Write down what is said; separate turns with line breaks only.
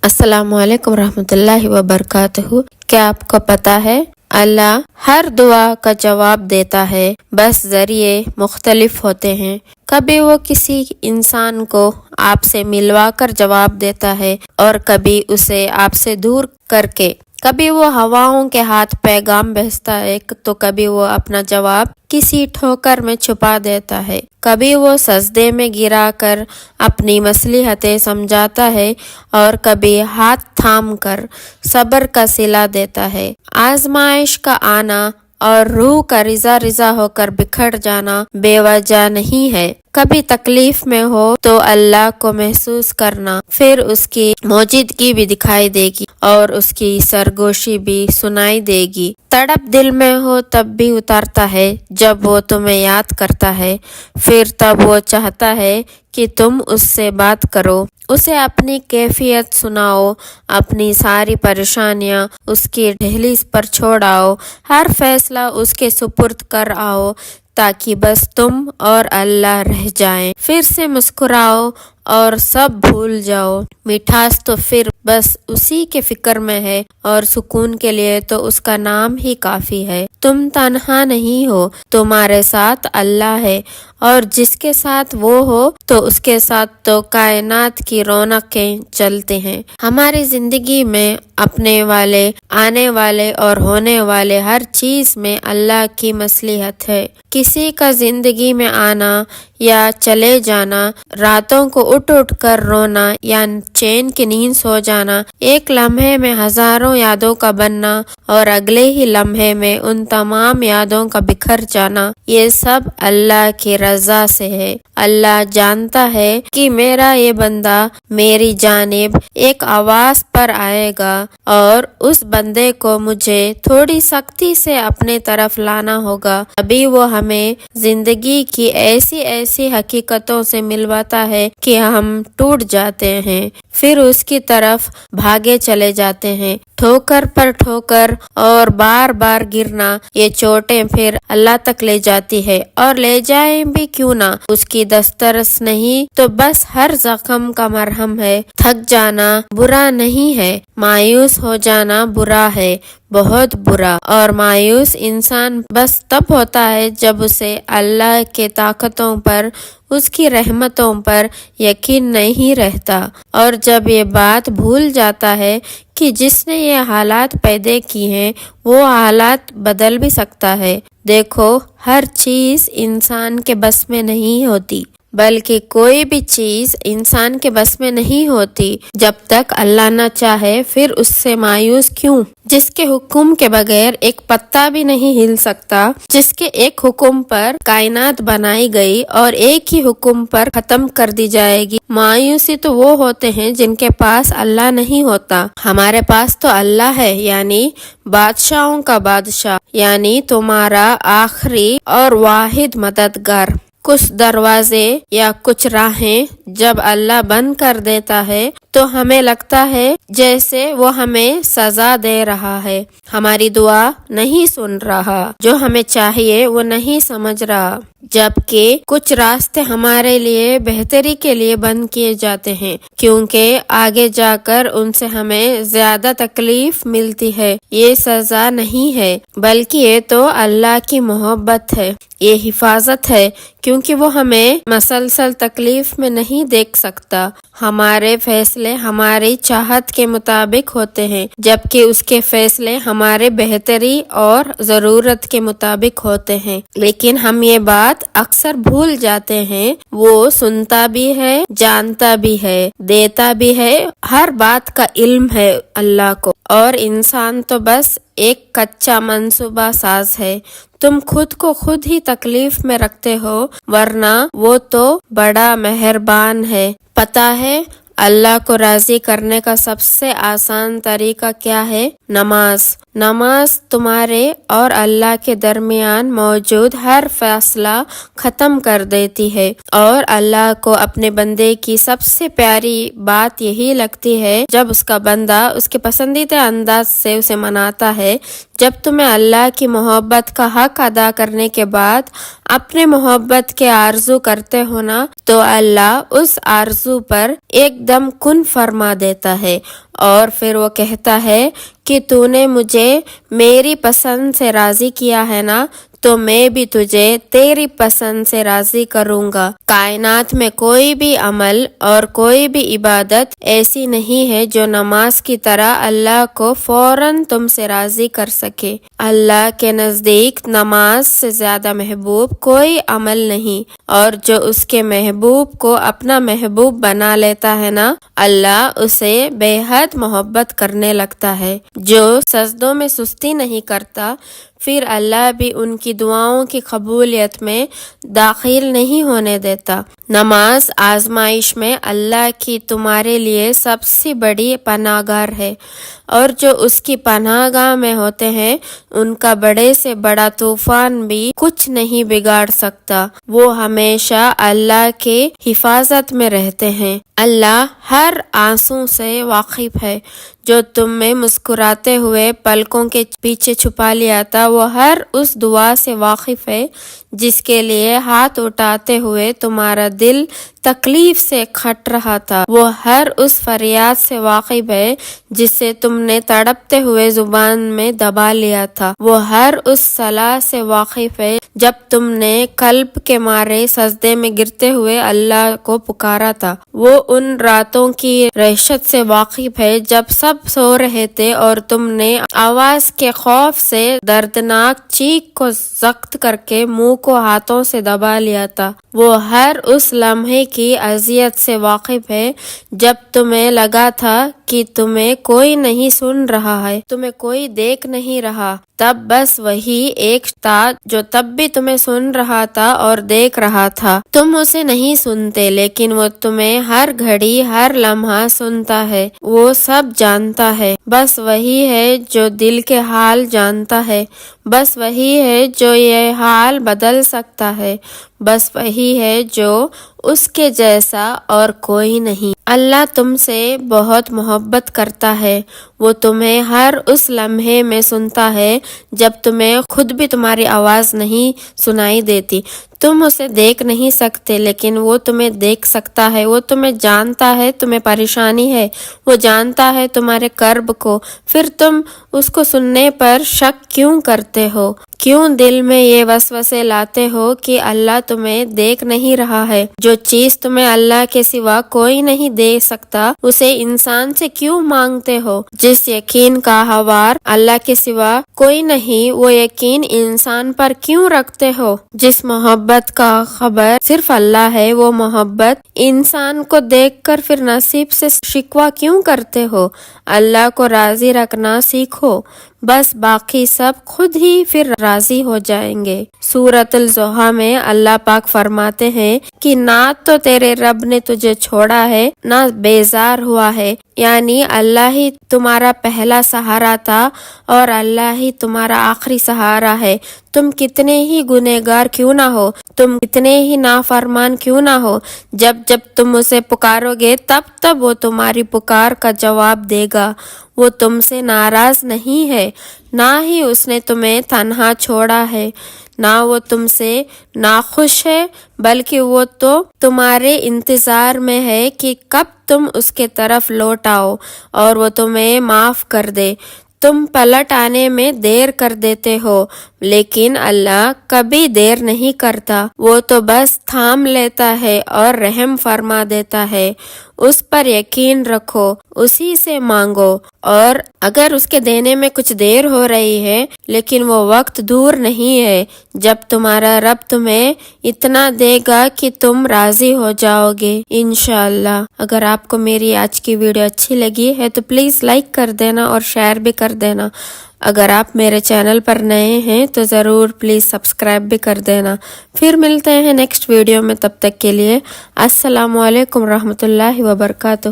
अस्सलाम वालेकुम रहमतुल्लाहि व बरकातहू। क्या आपको पता है अल्लाह हर दुआ का जवाब देता है, बस जरिए मुख्तलिफ होते हैं। कभी वो किसी इंसान को आपसे मिलवा कर जवाब देता है और कभी उसे आपसे दूर करके। कभी वो हवाओं के हाथ पैगाम भेजता है तो कभी वो अपना जवाब किसी ठोकर में छुपा देता है। कभी वो सजदे में गिरा कर अपनी मसलिहतें समझाता है और कभी हाथ थाम कर सब्र का सिला देता है। आजमाइश का आना और रूह का रिजा रिजा होकर बिखर जाना बेवजह नहीं है। कभी तकलीफ में हो तो अल्लाह को महसूस करना, फिर उसकी मौजूदगी भी दिखाई देगी और उसकी सरगोशी भी सुनाई देगी। तड़प दिल में हो तब भी उतारता है, जब वो तुम्हें याद करता है फिर तब वो चाहता है कि तुम उससे बात करो, उसे अपनी कैफियत सुनाओ, अपनी सारी परेशानियां उसकी दहलीज पर छोड़ आओ, हर फैसला उसके सुपुर्द कर आओ ताकि बस तुम और अल्लाह रह जाएं। फिर से मुस्कुराओ और सब भूल जाओ। मिठास तो फिर बस उसी के फिक्र में है और सुकून के लिए तो उसका नाम ही काफी है। तुम तन्हा नहीं हो, तुम्हारे साथ अल्लाह है और जिसके साथ वो हो तो उसके साथ तो कायनात की रौनकें चलते हैं। हमारी जिंदगी में अपने वाले, आने वाले और होने वाले हर चीज में अल्लाह की मसलिहत है। किसी का जिंदगी में आना या चले जाना, रातों को उठ उठ कर रोना या चैन की नींद सो जाना, एक लम्हे में हजारों यादों का बनना और अगले ही लम्हे में उन तमाम यादों का बिखर जाना, ये सब अल्लाह की रजा से है। अल्लाह जानता है कि मेरा ये बंदा मेरी जानिब एक आवाज पर आएगा और उस बंदे को मुझे थोड़ी सख्ती से अपने तरफ लाना होगा। अभी वो हमें जिंदगी की ऐसी ऐसी हकीकतों से मिलवाता है कि हम टूट जाते हैं, फिर उसकी तरफ भागे चले जाते हैं। ठोकर पर ठोकर और बार बार गिरना, ये चोटें फिर अल्लाह तक ले जाती है और ले जाए भी क्यों ना, उसकी दस्तरस नहीं तो बस हर जख्म का मरहम है। थक जाना बुरा नहीं है, मायूस हो जाना बुरा है, बहुत बुरा। और मायूस इंसान बस तब होता है जब उसे अल्लाह के ताकतों पर, उसकी रहमतों पर यकीन नहीं रहता और जब ये बात भूल जाता है कि जिसने ये हालात पैदा किए हैं वो हालात बदल भी सकता है। देखो, हर चीज इंसान के बस में नहीं होती, बल्कि कोई भी चीज इंसान के बस में नहीं होती जब तक अल्लाह न चाहे। फिर उससे मायूस क्यों? जिसके हुक्म के बगैर एक पत्ता भी नहीं हिल सकता, जिसके एक हुक्म पर कायनात बनाई गई और एक ही हुक्म पर खत्म कर दी जाएगी। मायूसी तो वो होते हैं जिनके पास अल्लाह नहीं होता। हमारे पास तो अल्लाह है, यानी बादशाहों का बादशाह, यानी तुम्हारा आखिरी और वाहिद मददगार। कुछ दरवाजे या कुछ राहें जब अल्लाह बंद कर देता है तो हमें लगता है जैसे वो हमें सजा दे रहा है, हमारी दुआ नहीं सुन रहा, जो हमें चाहिए वो नहीं समझ रहा। जबकि कुछ रास्ते हमारे लिए बेहतरी के लिए बंद किए जाते हैं, क्योंकि आगे जाकर उनसे हमें ज्यादा तकलीफ मिलती है। ये सजा नहीं है, बल्कि ये तो अल्लाह की मोहब्बत है, ये हिफाजत है, क्योंकि वो हमें मसलसल तकलीफ में नहीं देख सकता। हमारे फैसले हमारी चाहत के मुताबिक होते हैं, जबकि उसके फैसले हमारे बेहतरी और जरूरत के मुताबिक होते हैं। लेकिन हम ये बात अक्सर भूल जाते हैं। वो सुनता भी है, जानता भी है, देता भी है, हर बात का इल्म है अल्लाह को, और इंसान तो बस एक कच्चा मंसूबा साज है। तुम खुद को खुद ही तकलीफ में रखते हो, वरना वो तो बड़ा मेहरबान है। पता है अल्लाह को राजी करने का सबसे आसान तरीका क्या है? नमाज। नमाज तुम्हारे और अल्लाह के दरमियान मौजूद हर फैसला खत्म कर देती है और अल्लाह को अपने बंदे की सबसे प्यारी बात यही लगती है जब उसका बंदा उसके पसंदीदा अंदाज से उसे मनाता है। जब तुम्हें अल्लाह की मोहब्बत का हक अदा करने के बाद अपने मोहब्बत के आरजू करते हो ना, तो अल्लाह उस आरजू पर एकदम कुन फरमा देता है اور پھر وہ کہتا ہے کہ تو نے مجھے میری پسند سے راضی کیا ہے نا، تو میں بھی تجھے تیری پسند سے راضی کروں گا۔ کائنات میں کوئی بھی عمل اور کوئی بھی عبادت ایسی نہیں ہے جو نماز کی طرح اللہ کو فوراً تم سے راضی کر سکے۔ اللہ کے نزدیک نماز سے زیادہ محبوب کوئی عمل نہیں، اور جو اس کے محبوب کو اپنا محبوب بنا لیتا ہے نا، اللہ اسے بے حد محبت کرنے لگتا ہے۔ جو سجدوں میں سستی نہیں کرتا، پھر اللہ بھی ان کی دعاؤں کی قبولیت میں داخل نہیں ہونے دیتا۔ نماز آزمائش میں اللہ کی تمہارے لیے سب سے بڑی پناہ گاہ ہے، اور جو اس کی پناہ گاہ میں ہوتے ہیں ان کا بڑے سے بڑا طوفان بھی کچھ نہیں بگاڑ سکتا۔ وہ ہمیشہ اللہ کے حفاظت میں رہتے ہیں۔ اللہ ہر آنسو سے واقف ہے۔ جو تم میں مسکراتے ہوئے پلکوں کے پیچھے چھپا لیا تھا، وہ ہر اس دعا سے واقف ہے جس کے لیے ہاتھ اٹھاتے ہوئے تمہارا دل تکلیف سے کھٹ رہا تھا۔ وہ ہر اس فریاد سے واقف ہے جس سے تم نے تڑپتے ہوئے زبان میں دبا لیا تھا۔ وہ ہر اس صلاح سے واقف ہے جب تم نے قلب کے مارے سجدے میں گرتے ہوئے اللہ کو پکارا تھا۔ وہ ان راتوں کی وحشت سے واقف ہے جب سب سو رہے تھے اور تم نے آواز کے خوف سے دردناک چیخ کو سخت کر کے منہ کو ہاتھوں سے دبا لیا تھا۔ وہ ہر اس لمحے کی اذیت سے واقف ہے جب تمہیں لگا تھا کہ تمہیں کوئی نہیں سن رہا ہے، تمہیں کوئی دیکھ نہیں رہا، تب بس وہی ایک تھا جو تب بھی تمہیں سن رہا تھا اور دیکھ رہا تھا۔ تم اسے نہیں سنتے، لیکن وہ تمہیں ہر گھڑی ہر لمحہ سنتا ہے، وہ سب جانتا ہے۔ بس وہی ہے جو دل کے حال جانتا ہے، بس وہی ہے جو یہ حال بدل سکتا ہے، بس وہی ہے جو اس کے جیسا اور کوئی نہیں۔ اللہ تم سے بہت محبت کرتا ہے۔ وہ تمہیں ہر اس لمحے میں سنتا ہے جب تمہیں خود بھی تمہاری آواز نہیں سنائی دیتی۔ تم اسے دیکھ نہیں سکتے، لیکن وہ تمہیں دیکھ سکتا ہے۔ وہ تمہیں جانتا ہے تمہیں پریشانی ہے، وہ جانتا ہے تمہارے کرب کو، پھر تم اس کو سننے پر شک کیوں کرتے ہو؟ کیوں دل میں یہ وسوسے لاتے ہو کہ اللہ تمہیں دیکھ نہیں رہا ہے؟ جو چیز تمہیں اللہ کے سوا کوئی نہیں دے سکتا، اسے انسان سے کیوں مانگتے ہو؟ جس یقین کا حوار اللہ کے سوا کوئی نہیں، وہ یقین انسان پر کیوں رکھتے ہو؟ جس محبت کا خبر صرف اللہ ہے، وہ محبت انسان کو دیکھ کر پھر نصیب سے شکوہ کیوں کرتے ہو؟ اللہ کو راضی رکھنا سیکھو، بس باقی سب خود ہی پھر راضی ہو جائیں گے۔ سورۃ الضحیٰ میں اللہ پاک فرماتے ہیں کہ نہ تو تیرے رب نے تجھے چھوڑا ہے، نہ بیزار ہوا ہے، یعنی اللہ ہی تمہارا پہلا سہارا تھا اور اللہ ہی تمہارا آخری سہارا ہے۔ تم کتنے ہی گنہگار کیوں نہ ہو، تم کتنے ہی نافرمان کیوں نہ ہو، جب جب تم اسے پکارو گے تب وہ تمہاری پکار کا جواب دے گا۔ وہ تم سے ناراض نہیں ہے، نہ ہی اس نے تمہیں تنہا چھوڑا ہے، نہ وہ تم سے ناخوش ہے، بلکہ وہ تو تمہارے انتظار میں ہے کہ کب تم اس کے طرف لوٹ آؤ اور وہ تمہیں معاف کر دے۔ تم پلٹ آنے میں دیر کر دیتے ہو، لیکن اللہ کبھی دیر نہیں کرتا، وہ تو بس تھام لیتا ہے اور رحم فرما دیتا ہے۔ اس پر یقین رکھو، اسی سے مانگو، اور اگر اس کے دینے میں کچھ دیر ہو رہی ہے، لیکن وہ وقت دور نہیں ہے جب تمہارا رب تمہیں اتنا دے گا کہ تم راضی ہو جاؤ گے انشاءاللہ۔ اگر آپ کو میری آج کی ویڈیو اچھی لگی ہے تو پلیز لائک کر دینا اور شیئر بھی کر دینا۔ اگر آپ میرے چینل پر نئے ہیں تو ضرور پلیز سبسکرائب بھی کر دینا۔ پھر ملتے ہیں نیکسٹ ویڈیو میں، تب تک کے لیے السلام علیکم ورحمۃ اللہ وبرکاتہ۔